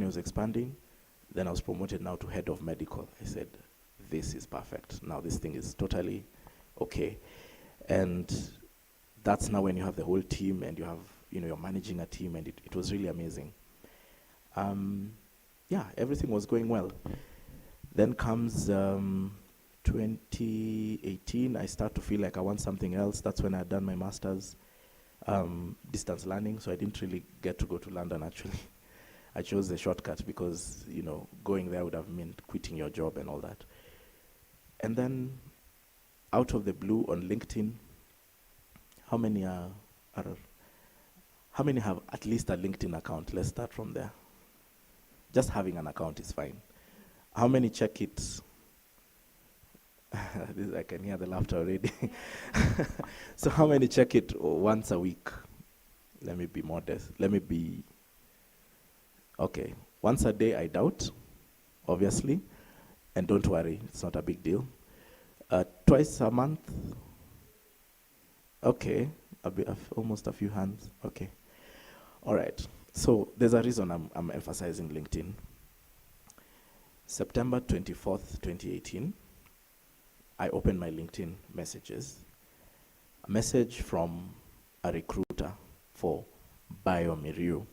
company was expanding. Then I was promoted now to head of medical. I said, this is perfect. Now this thing is totally okay. And that's now when you have the whole team and you have, you're managing a team, and it was really amazing. Yeah, everything was going well. Then comes 2018, I start to feel like I want something else. That's when I had done my master's, distance learning, so I didn't really get to go to London actually. I chose the shortcut because, going there would have meant quitting your job and all that. And then, out of the blue on LinkedIn, how many have at least a LinkedIn account? Let's start from there. Just having an account is fine. How many check it? I can hear the laughter already. So how many check it once a week? Let me be modest. Okay. Once a day, I doubt, obviously. And don't worry, it's not a big deal. Twice a month? Okay. Almost a few hands. Okay. All right. So there's a reason I'm emphasizing LinkedIn. September 24th, 2018, I opened my LinkedIn messages. A message from a recruiter for BioMérieux.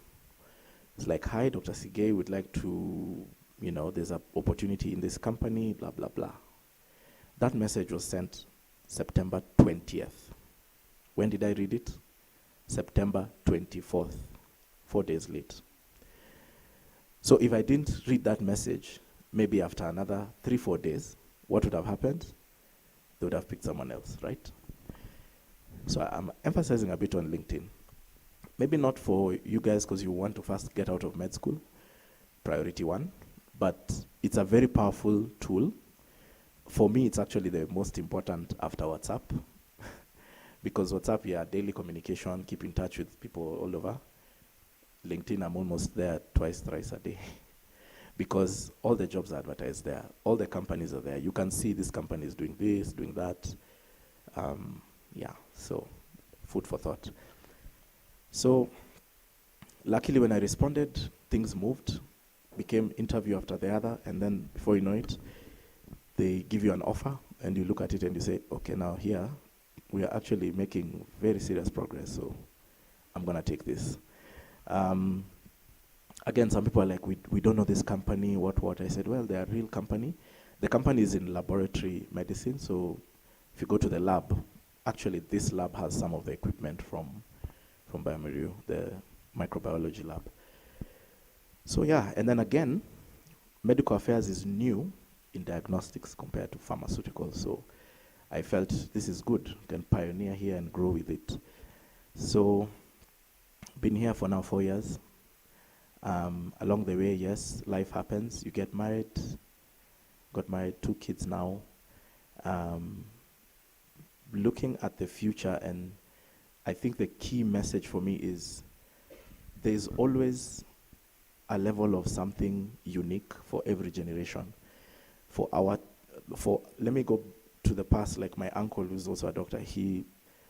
It's like, hi, Dr. Sigei, would like to, there's an opportunity in this company, blah, blah, blah. That message was sent September 20th. When did I read it? September 24th, 4 days late. So if I didn't read that message, maybe after another 3-4 days, what would have happened? They would have picked someone else, right? So I'm emphasizing a bit on LinkedIn. Maybe not for you guys because you want to first get out of med school, priority one, but it's a very powerful tool. For me, it's actually the most important after WhatsApp, because WhatsApp, yeah, daily communication, keep in touch with people all over. LinkedIn, I'm almost there twice, thrice a day, because all the jobs are advertised there. All the companies are there. You can see this company is doing this, doing that. Yeah, so food for thought. So luckily when I responded, things moved, became interview after the other, and then before you know it, they give you an offer, and you look at it and you say, okay, now here, we are actually making very serious progress, so I'm gonna take this. Again, some people are like, we don't know this company, what? I said, well, they're a real company. The company is in laboratory medicine, so if you go to the lab, actually this lab has some of the equipment from BioMérieux, the microbiology lab. So yeah, and then again, medical affairs is new in diagnostics compared to pharmaceuticals, so I felt this is good, can pioneer here and grow with it. So, been here for now 4 years. Along the way, yes, life happens. You get married, got married, 2 kids now. Looking at the future, and I think the key message for me is there's always a level of something unique for every generation. Let me go to the past, like my uncle, who's also a doctor,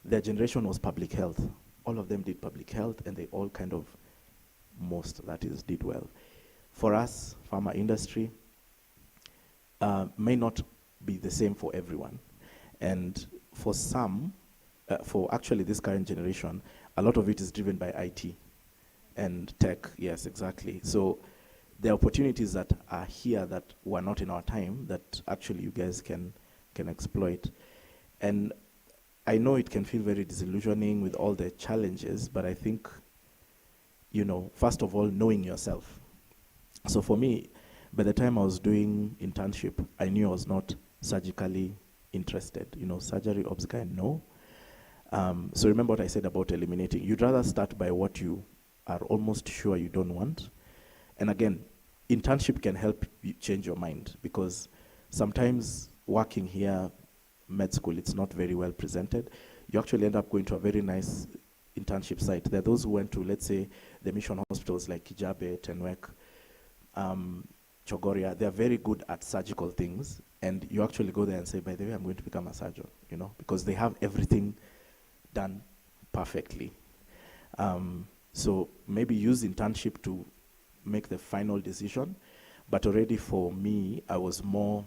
their generation was public health. All of them did public health, and they all kind of, did well. For us, pharma industry, may not be the same for everyone. And for some, for actually this current generation, a lot of it is driven by IT and tech, yes, exactly. So there are opportunities that are here that were not in our time that actually you guys can exploit. And I know it can feel very disillusioning with all the challenges, but I think, first of all, knowing yourself. So for me, by the time I was doing internship, I knew I was not surgically interested. Surgery, obs guy, no. So remember what I said about eliminating. You'd rather start by what you are almost sure you don't want. And again, internship can help you change your mind, because sometimes working here, med school, it's not very well presented. You actually end up going to a very nice internship site. There are those who went to, let's say, the mission hospitals like Kijabe, Tenwek, Chogoria. They're very good at surgical things, and you actually go there and say, by the way, I'm going to become a surgeon, because they have everything done perfectly. So maybe use internship to make the final decision, but already for me, I was more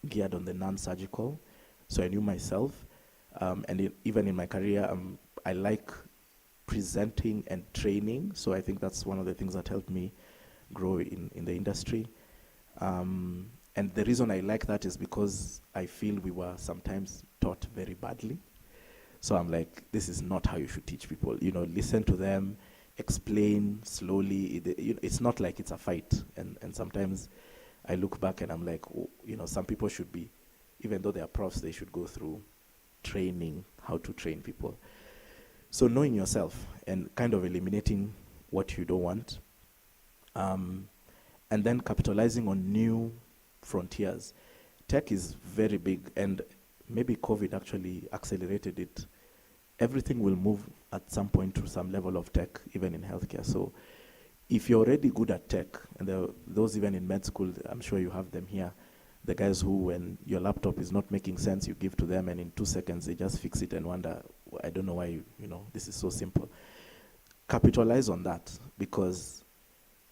geared on the non-surgical, so I knew myself, and even in my career, I like presenting and training, so I think that's one of the things that helped me grow in the industry. And the reason I like that is because I feel we were sometimes taught very badly. So I'm like, this is not how you should teach people. You know, listen to them, explain slowly. It's not like it's a fight. And sometimes I look back and I'm like, oh, you know, some people should be, even though they are profs, they should go through training, how to train people. So knowing yourself and kind of eliminating what you don't want, and then capitalizing on new frontiers. Tech is very big, and maybe COVID actually accelerated it. Everything will move at some point to some level of tech, even in healthcare. So if you're already good at tech, and those even in med school, I'm sure you have them here, the guys who, when your laptop is not making sense, you give to them, and in 2 seconds, they just fix it and wonder, I don't know why, you know, this is so simple. Capitalize on that, because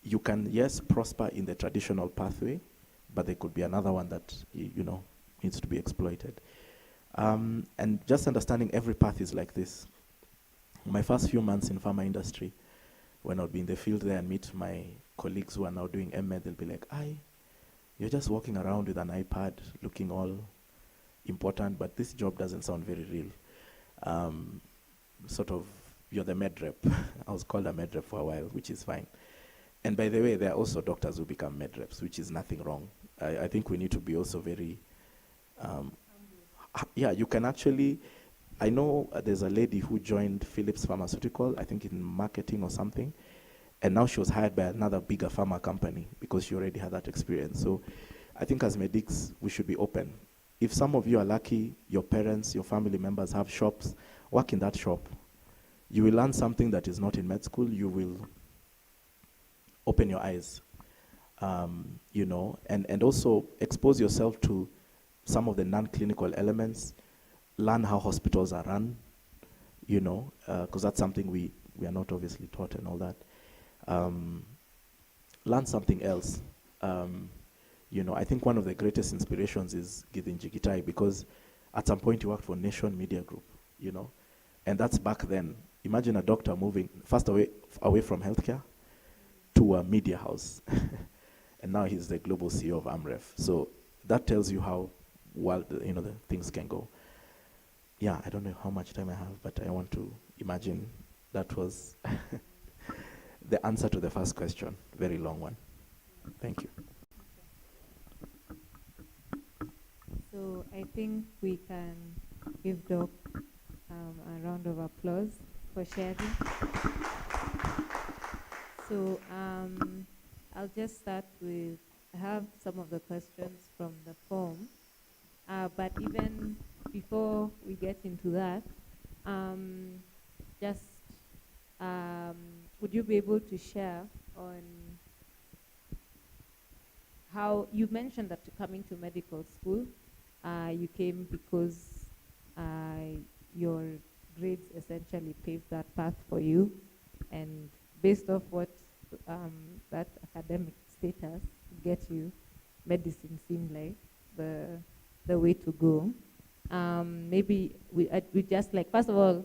you can, yes, prosper in the traditional pathway, but there could be another one that, you know, needs to be exploited. And just understanding every path is like this. My first few months in pharma industry, when I'd be in the field there and meet my colleagues who are now doing MEd, they'll be like, you're just walking around with an iPad looking all important, but this job doesn't sound very real. Sort of, you're the med rep. I was called a med rep for a while, which is fine. And by the way, there are also doctors who become med reps, which is nothing wrong. I think we need to be also very, yeah, you can actually, I know there's a lady who joined Philips Pharmaceutical, I think in marketing or something, and now she was hired by another bigger pharma company because she already had that experience. So I think as medics, we should be open. If some of you are lucky, your parents, your family members have shops, work in that shop. You will learn something that is not in med school. You will open your eyes, you know, and also expose yourself to some of the non-clinical elements, learn how hospitals are run, you know, because that's something we are not obviously taught and all that. Learn something else. You know, I think one of the greatest inspirations is Gideon Jigitai, because at some point he worked for Nation Media Group, you know, and that's back then. Imagine a doctor moving first away from healthcare to a media house. And now he's the global CEO of AMREF. So that tells you how well, you know, the things can go. Yeah, I don't know how much time I have, but I want to imagine that was the answer to the first question. Very long one. Thank you. So I think we can give Doc a round of applause for sharing. So I'll just start with, I have some of the questions from the form, but even before we get into that, just would you be able to share on how, you mentioned that coming to medical school, you came because your grades essentially paved that path for you, and based off what that academic status get you, medicine seemed like the way to go. Maybe we just like, first of all,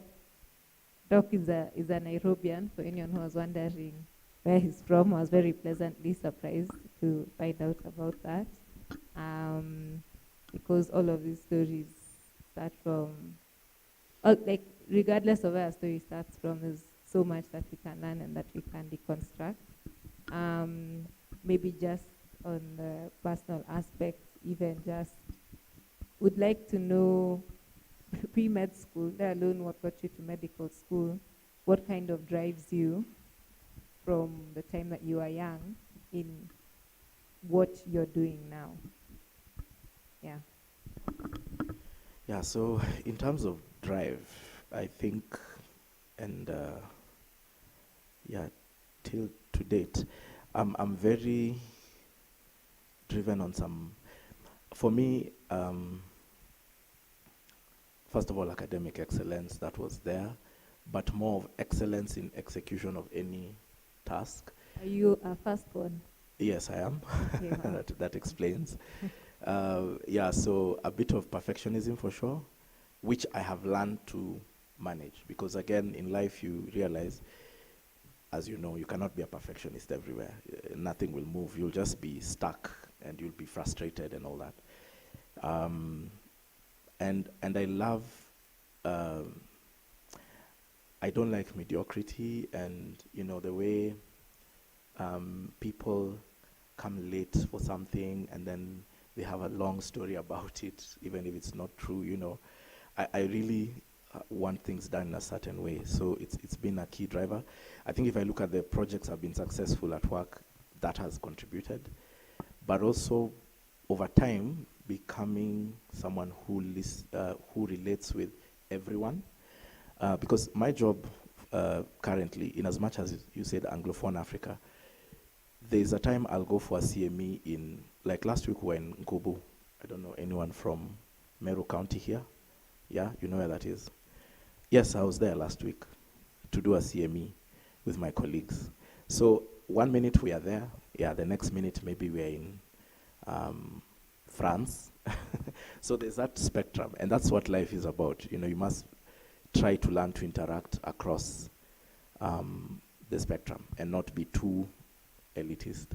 Doc is a Nairobian, for anyone who was wondering where he's from. I was very pleasantly surprised to find out about that, because all of these stories start from, like, regardless of where a story starts from, there's so much that we can learn and that we can deconstruct. Maybe just on the personal aspect, even just would like to know, pre-med school, let alone what got you to medical school, what kind of drives you from the time that you are young in what you're doing now? Yeah. Yeah, so in terms of drive, I think, and yeah, till to date, I'm very driven on some, for me, first of all, academic excellence, that was there, but more of excellence in execution of any task. Are you a firstborn? Yes, I am. Okay, wow. That explains. Yeah, so a bit of perfectionism for sure, which I have learned to manage. Because again, in life, you realize, as you know, you cannot be a perfectionist everywhere. Nothing will move. You'll just be stuck and you'll be frustrated and all that. Um, and I love, um, I don't like mediocrity and, you know, the way people come late for something and then they have a long story about it, even if it's not true, you know. I really want things done in a certain way. So it's been a key driver. I think if I look at the projects I've been successful at work, that has contributed. But also, over time, becoming someone who relates with everyone. Because my job currently, in as much as you said Anglophone Africa, there's a time I'll go for a CME in, like last week we were in Nkubu. I don't know anyone from Meru County here. Yeah, you know where that is. Yes, I was there last week to do a CME with my colleagues. So 1 minute we are there, yeah, the next minute maybe we're in France. So there's that spectrum, and that's what life is about. You know, you must try to learn to interact across the spectrum and not be too elitist.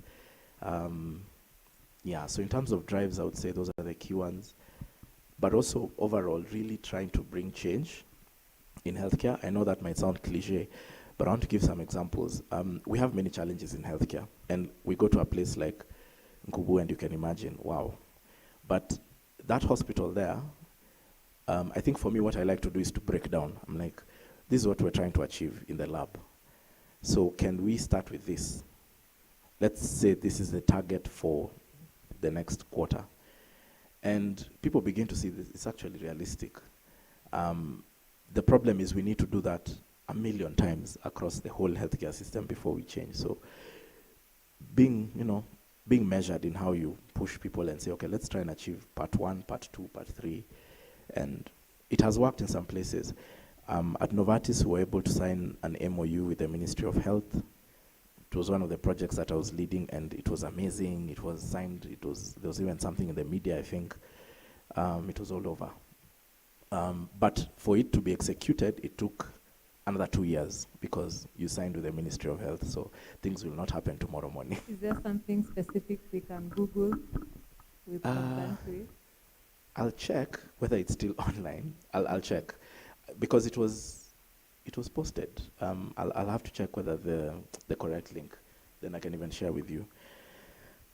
Yeah, so in terms of drives, I would say those are the key ones. But also overall, really trying to bring change in healthcare. I know that might sound cliche, but I want to give some examples. We have many challenges in healthcare, and we go to a place like Nkubu, and you can imagine, wow. But that hospital there, I think for me, what I like to do is to break down. I'm like, this is what we're trying to achieve in the lab. So can we start with this? Let's say this is the target for the next quarter. And people begin to see this, it's actually realistic. The problem is we need to do that 1,000,000 times across the whole healthcare system before we change. So being measured in how you push people and say, okay, let's try and achieve part 1, part 2, part 3. And it has worked in some places. At Novartis, we were able to sign an MOU with the Ministry of Health. It was one of the projects that I was leading, and it was amazing. It was signed. There was even something in the media, I think. It was all over. But for it to be executed, it took another 2 years because you signed with the Ministry of Health. So things will not happen tomorrow morning. Is there something specific we can Google with some countries? I'll check whether it's still online. I'll check because it was posted. I'll have to check whether the correct link. Then I can even share with you.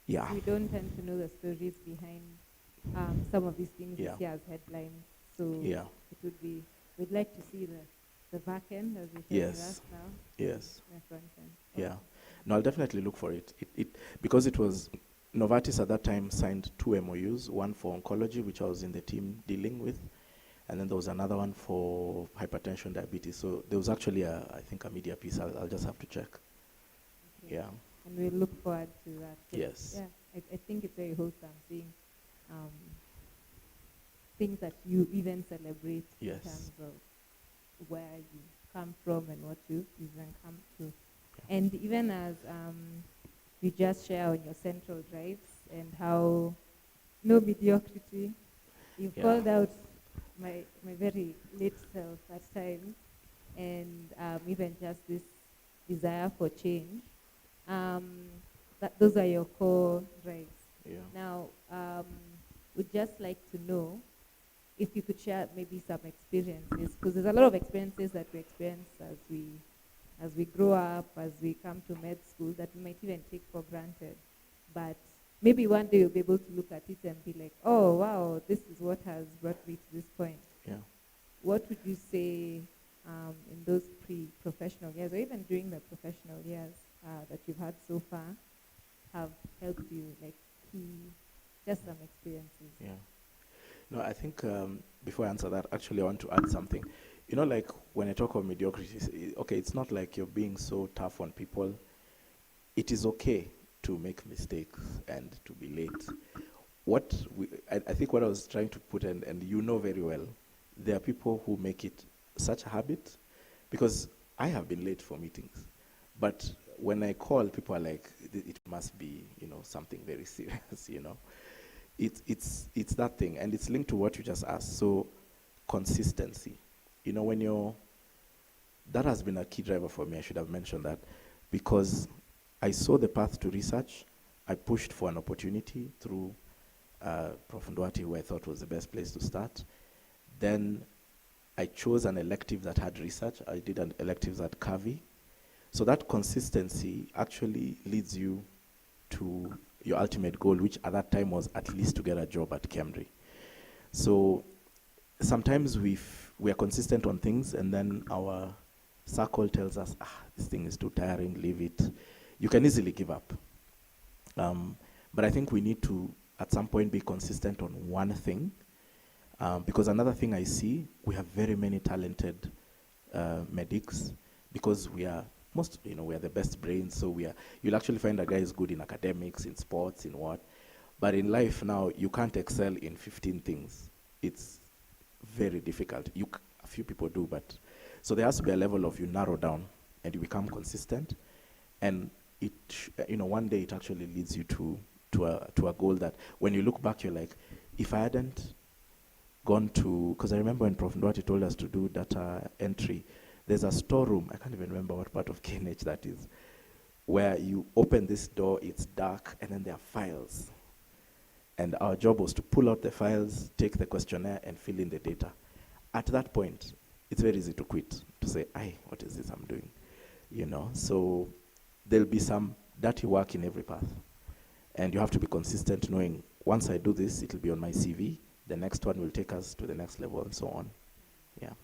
Yeah. We don't tend to know the stories behind some of these things Yeah. we see as headlines. So Yeah. it would be, we'd like to see the back end as you're showing Yes. us now. Yes. The front end. Yeah. No, I'll definitely look for it. Because it was Novartis at that time signed 2 MOUs, one for oncology, which I was in the team dealing with, and then there was another one for hypertension, diabetes. So there was actually I think a media piece. I'll just have to check. Okay. Yeah. And we look forward to that. Yes. Yeah, I think it's very wholesome seeing things that you even celebrate Yes. in terms of where you come from and what you even come to. Yeah. And even as you just share on your central drives and how no mediocrity, you've called out my very late self at times, and even just this desire for change. That those are your core drives. Yeah. Now, would just like to know if you could share maybe some experiences, because there's a lot of experiences that we experience as we grow up, as we come to med school, that we might even take for granted. But maybe one day you'll be able to look at it and be like, oh, wow, this is what has brought me to this point. Yeah. What would you say in those pre-professional years, or even during the professional years that you've had so far, have helped you, like just some experiences? Yeah. No, I think before I answer that, actually I want to add something. You know, like when I talk of mediocrity, okay, it's not like you're being so tough on people. It is okay to make mistakes and to be late. I think what I was trying to put, and you know very well, there are people who make it such a habit, because I have been late for meetings. But when I call, people are like, it must be, something very serious, It's that thing, and it's linked to what you just asked. So consistency. That has been a key driver for me. I should have mentioned that, because I saw the path to research. I pushed for an opportunity through Prof. Ndwati, who I thought was the best place to start. Then I chose an elective that had research. I did an elective at KAVI. So that consistency actually leads you to your ultimate goal, which at that time was at least to get a job at Cambridge. So sometimes we are consistent on things, and then our circle tells us, this thing is too tiring, leave it. You can easily give up. But I think we need to, at some point, be consistent on one thing. Because another thing I see, we have very many talented medics, because we are we are the best brains. So you'll actually find a guy is good in academics, in sports, in what. But in life now, you can't excel in 15 things. It's very difficult. A few people do, but so there has to be a level of you narrow down and you become consistent, and one day it actually leads you to a goal that when you look back, you're like, if I hadn't gone to, because I remember when Prof. Ndwati told us to do data entry, there's a storeroom, I can't even remember what part of KNH that is, where you open this door, it's dark, and then there are files. And our job was to pull out the files, take the questionnaire, and fill in the data. At that point, it's very easy to quit, to say, what is this I'm doing? So there'll be some dirty work in every path. And you have to be consistent, knowing once I do this, it'll be on my CV, the next one will take us to the next level, and so on. Yeah.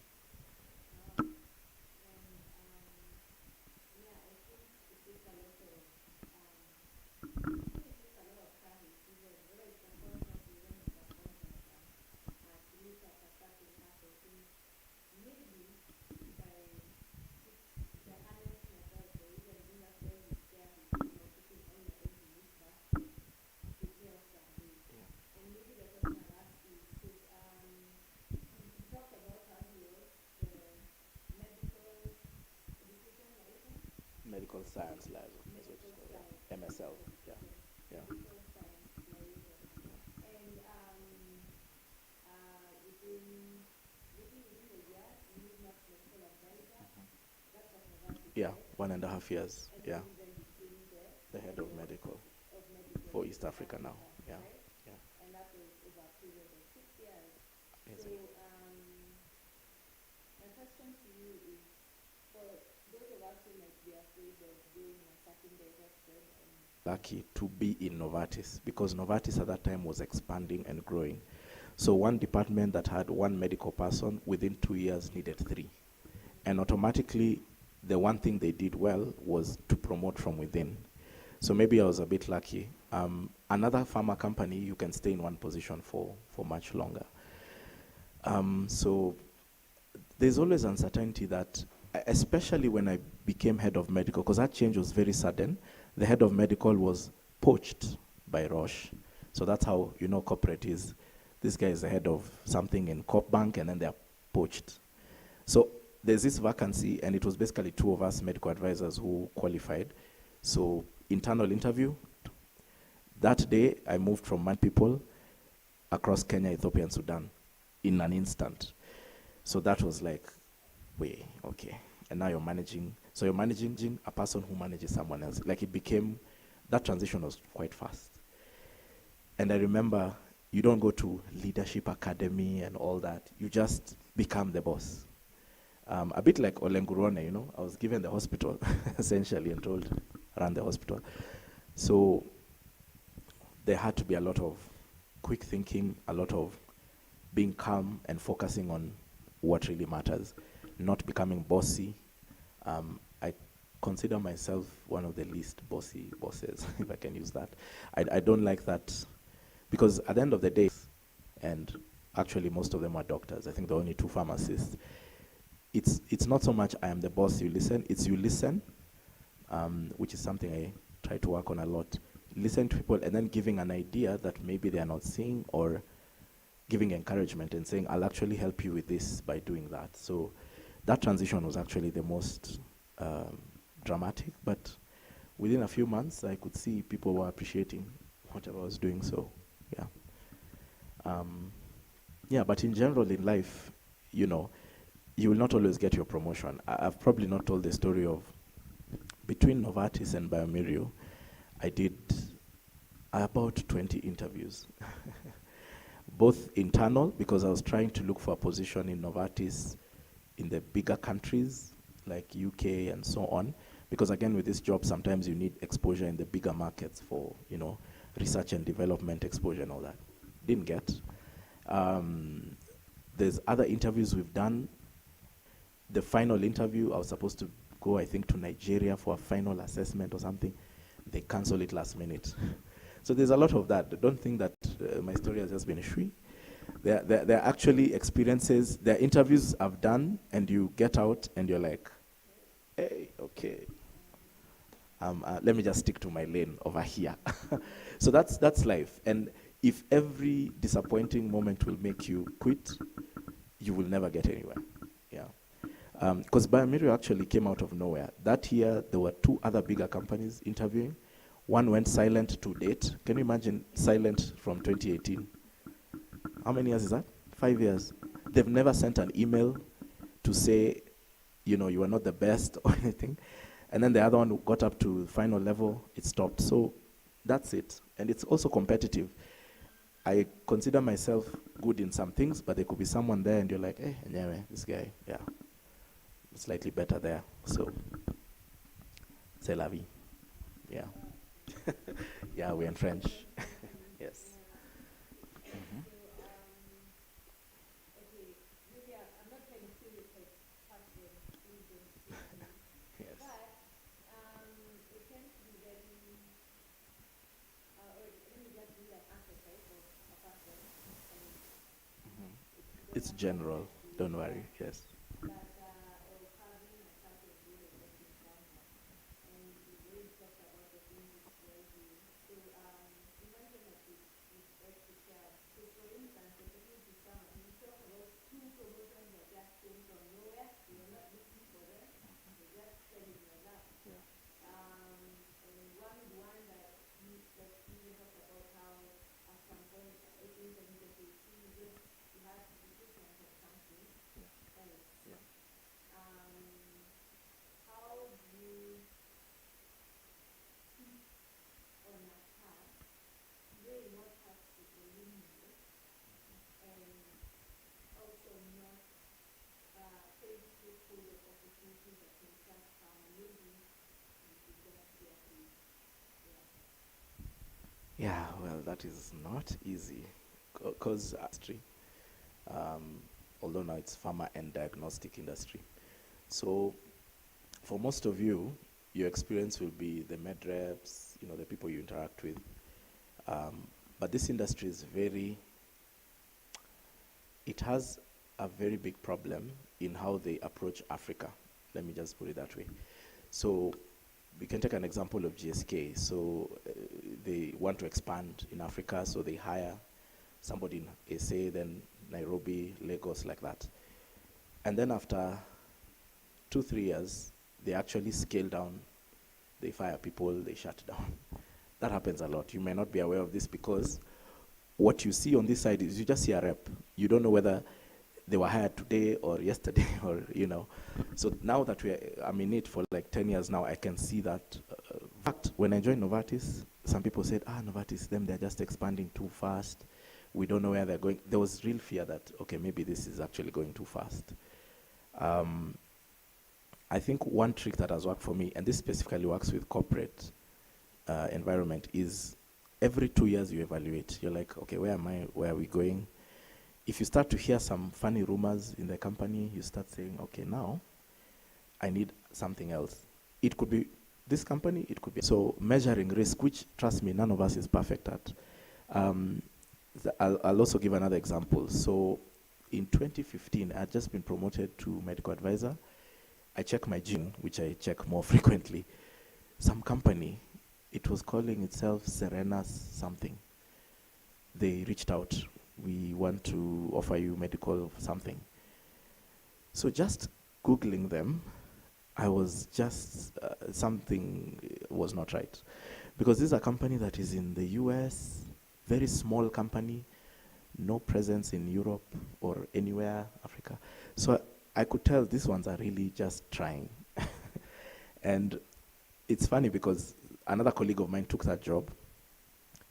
Medical science lab, is what it's called, yeah. MSL, yeah. Yeah. Yeah, 1.5 years, yeah. The head of medical for East Africa now, yeah. Yeah. And that was over a period of 6 years. So, my question to you is, for those of us who might be afraid of going in a certain direction, and lucky to be in Novartis, because Novartis at that time was expanding and growing. So one department that had one medical person within 2 years needed 3. And automatically, the one thing they did well was to promote from within. So maybe I was a bit lucky. Another pharma company, you can stay in one position for much longer. So there's always uncertainty that, especially when I became head of medical, because that change was very sudden. The head of medical was poached by Roche. So that's how corporate is. This guy is the head of something in Corp Bank, and then they're poached. So there's this vacancy, and it was basically 2 of us medical advisors who qualified. So internal interview. That day, I moved from man people across Kenya, Ethiopia, and Sudan in an instant. So that was like, okay. And now you're managing a person who manages someone else. Like that transition was quite fast. And I remember, you don't go to leadership academy and all that. You just become the boss. A bit like Olengurone, I was given the hospital, essentially, and told, run the hospital. So there had to be a lot of quick thinking, a lot of being calm and focusing on what really matters, not becoming bossy. I consider myself one of the least bossy bosses, if I can use that. I don't like that, because at the end of the day, and actually most of them are doctors, I think there are only 2 pharmacists, it's not so much I am the boss, you listen, it's you listen, which is something I try to work on a lot. Listen to people and then giving an idea that maybe they are not seeing, or giving encouragement and saying, I'll actually help you with this by doing that. So that transition was actually the most dramatic, but within a few months, I could see people were appreciating whatever I was doing. So, yeah. Yeah, but in general in life, you know, you will not always get your promotion. I've probably not told the story of between Novartis and BioMérieux, I did about 20 interviews. Both internal, because I was trying to look for a position in Novartis in the bigger countries, like UK and so on. Because again, with this job, sometimes you need exposure in the bigger markets for, you know, research and development exposure and all that. Didn't get. There's other interviews we've done. The final interview, I was supposed to go, I think, to Nigeria for a final assessment or something. They cancel it last minute. So there's a lot of that. Don't think that my story has just been a shui. There are actually experiences, there are interviews I've done, and you get out and you're like, hey, okay. Let me just stick to my lane over here. So that's life. And if every disappointing moment will make you quit, you will never get anywhere. Yeah. Because BioMérieux actually came out of nowhere. That year, there were 2 other bigger companies interviewing. One went silent to date. Can you imagine silent from 2018? How many years is that? 5 years. They've never sent an email to say, you know, you are not the best or anything. And then the other one got up to final level, it stopped. So that's it. And it's also competitive. I consider myself good in some things, but there could be someone there and you're like, hey, anyway, this guy, yeah, slightly better there. So, c'est la vie. Yeah. Yeah, we're in French. Yes. Mm-hmm. Yes. Mm-hmm. It's general, don't worry, yes. Yeah, well, that is not easy, because um, although now it's pharma and diagnostic industry. So for most of you, your experience will be the med reps, you know, the people you interact with. But this industry is it has a very big problem in how they approach Africa. Let me just put it that way. So we can take an example of GSK. So they want to expand in Africa, so they hire somebody in SA, then Nairobi, Lagos, like that. And then after 2-3 years, they actually scale down. They fire people, they shut down. That happens a lot. You may not be aware of this because what you see on this side is you just see a rep. You don't know whether they were hired today or yesterday or, you know. So now that I'm in it for like 10 years now, I can see that. In fact, when I joined Novartis, some people said, Novartis, they're just expanding too fast. We don't know where they're going. There was real fear that, okay, maybe this is actually going too fast. I think one trick that has worked for me, and this specifically works with corporate environment, is every 2 years you evaluate. You're like, okay, where am I? Where are we going? If you start to hear some funny rumors in the company, you start saying, okay, now I need something else. It could be this company, it could be. So measuring risk, which, trust me, none of us is perfect at. I'll also give another example. So in 2015, I had just been promoted to medical advisor. I check my gene, which I check more frequently. Some company, it was calling itself Serena's something. They reached out. We want to offer you medical something. So just Googling them, I was just, something was not right. Because this is a company that is in the US, very small company, no presence in Europe or anywhere, Africa. So I could tell these ones are really just trying. And it's funny because another colleague of mine took that job.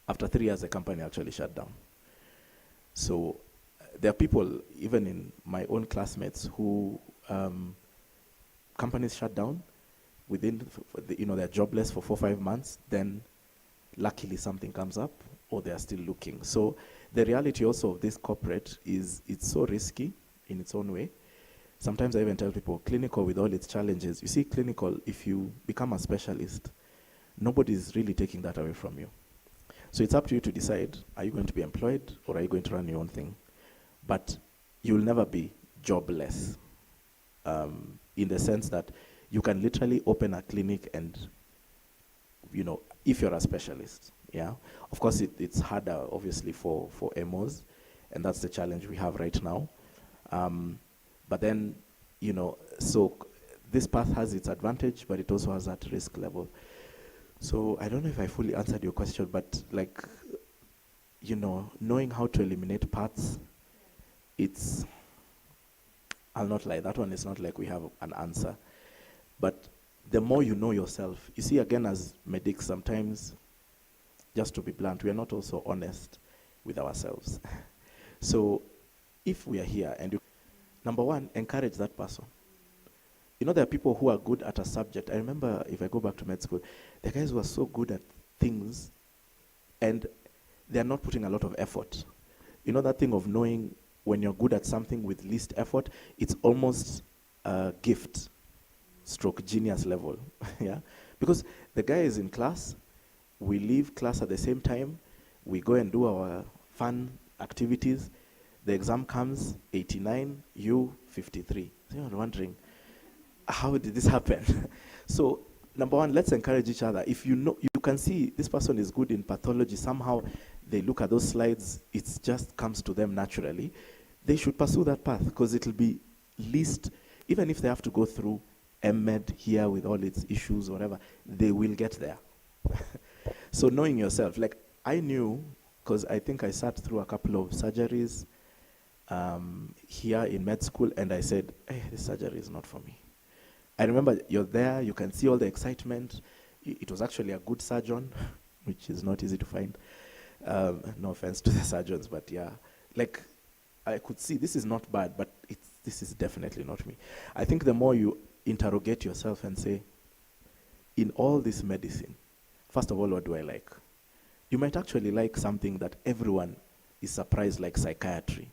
After 3 years, the company actually shut down. So there are people, even in my own classmates, who companies shut down within, they're jobless for 4 or 5 months, then luckily something comes up or they are still looking. So the reality also of this corporate is it's so risky in its own way. Sometimes I even tell people, clinical with all its challenges, you see clinical, if you become a specialist, nobody's really taking that away from you. So it's up to you to decide, are you going to be employed or are you going to run your own thing? But you'll never be jobless, in the sense that you can literally open a clinic and, if you're a specialist, yeah. Of course, it's harder, obviously, for MOs, and that's the challenge we have right now. But then, so this path has its advantage, but it also has that risk level. So I don't know if I fully answered your question, but knowing how to eliminate paths, I'll not lie, that one is not like we have an answer. But the more you know yourself, you see, again, as medics, sometimes, just to be blunt, we are not also honest with ourselves. So if we are here and number one, encourage that person. There are people who are good at a subject. I remember, if I go back to med school, the guys who are so good at things and they're not putting a lot of effort. That thing of knowing when you're good at something with least effort, it's almost a gift stroke genius level. Yeah, because the guy is in class, we leave class at the same time, we go and do our fun activities, the exam comes, 89, you 53. So you're wondering, how did this happen? So number one, let's encourage each other. If you can see this person is good in pathology, somehow they look at those slides, it just comes to them naturally, they should pursue that path, because it'll be least, even if they have to go through MED here with all its issues or whatever, they will get there. So knowing yourself, like I knew, because I think I sat through a couple of surgeries here in med school, and I said, hey, this surgery is not for me. I remember you're there, you can see all the excitement. It was actually a good surgeon, which is not easy to find. No offense to the surgeons, but yeah. Like, I could see this is not bad, but this is definitely not me. I think the more you interrogate yourself and say, in all this medicine, first of all, what do I like? You might actually like something that everyone is surprised, like psychiatry.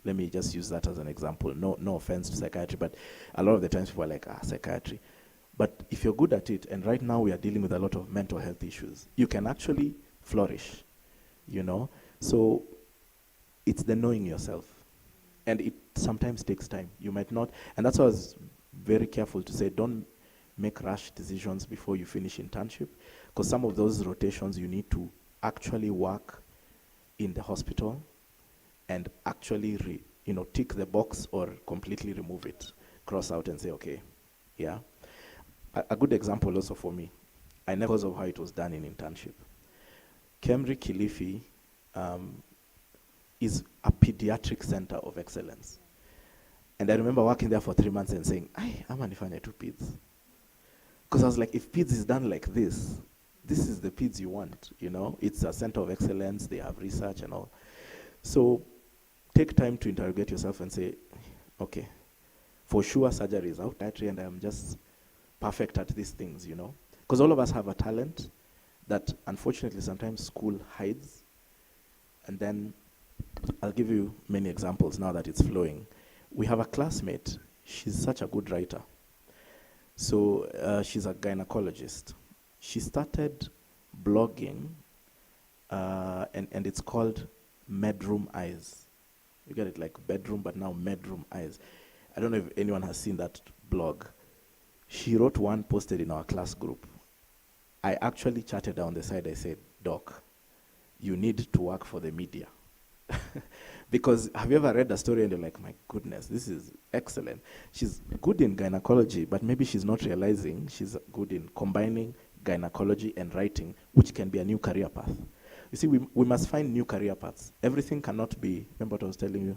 Let me just use that as an example. No offense to psychiatry, but a lot of the times people are like, psychiatry. But if you're good at it, and right now we are dealing with a lot of mental health issues, you can actually flourish, So it's the knowing yourself. And it sometimes takes time. You might not, and that's why I was very careful to say, don't make rash decisions before you finish internship, because some of those rotations you need to actually work in the hospital and actually tick the box or completely remove it, cross out and say, okay, yeah. A good example also for me, I never because of how it was done in internship. KEMRI Kilifi is a pediatric center of excellence. And I remember working there for 3 months and saying, I'm manifanya to peds. Because I was like, if peds is done like this is the peds you want, It's a center of excellence, they have research and all. So take time to interrogate yourself and say, okay, for sure surgery is out that and I'm just perfect at these things, Because all of us have a talent that unfortunately sometimes school hides. And then I'll give you many examples now that it's flowing. We have a classmate, she's such a good writer. So she's a gynecologist. She started blogging, and it's called Medroom Eyes. You get it, like bedroom, but now Medroom Eyes. I don't know if anyone has seen that blog. She wrote one, posted in our class group. I actually chatted her on the side. I said, Doc, you need to work for the media. Because have you ever read a story and you're like, my goodness, this is excellent. She's good in gynecology, but maybe she's not realizing she's good in combining gynecology and writing, which can be a new career path. You see, we must find new career paths. Everything cannot be, remember what I was telling you?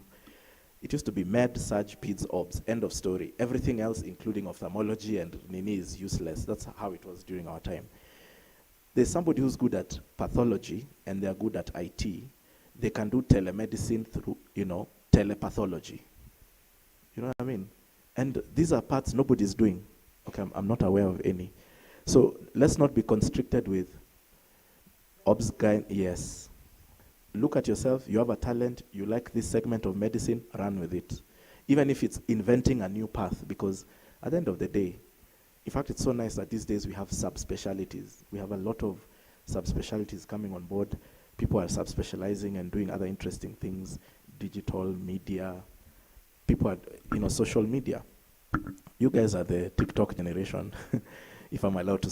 It used to be med, surg, peds, obs, end of story. Everything else, including ophthalmology and nini, is useless. That's how it was during our time. There's somebody who's good at pathology and they're good at IT. They can do telemedicine through, telepathology. You know what I mean? And these are parts nobody's doing. Okay, I'm not aware of any. So let's not be constricted with obs, yes. Look at yourself, you have a talent, you like this segment of medicine, run with it. Even if it's inventing a new path, because at the end of the day, in fact, it's so nice that these days we have subspecialties. We have a lot of subspecialties coming on board. People are subspecializing and doing other interesting things, digital media. People are, social media. You guys are the TikTok generation, if I'm allowed to.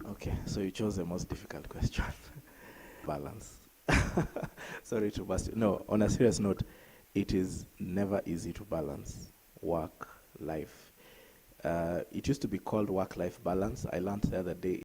Okay, so you chose the most difficult question. Balance. Sorry to burst you. No, on a serious note, it is never easy to balance work, life. It used to be called work-life balance. I learned the other day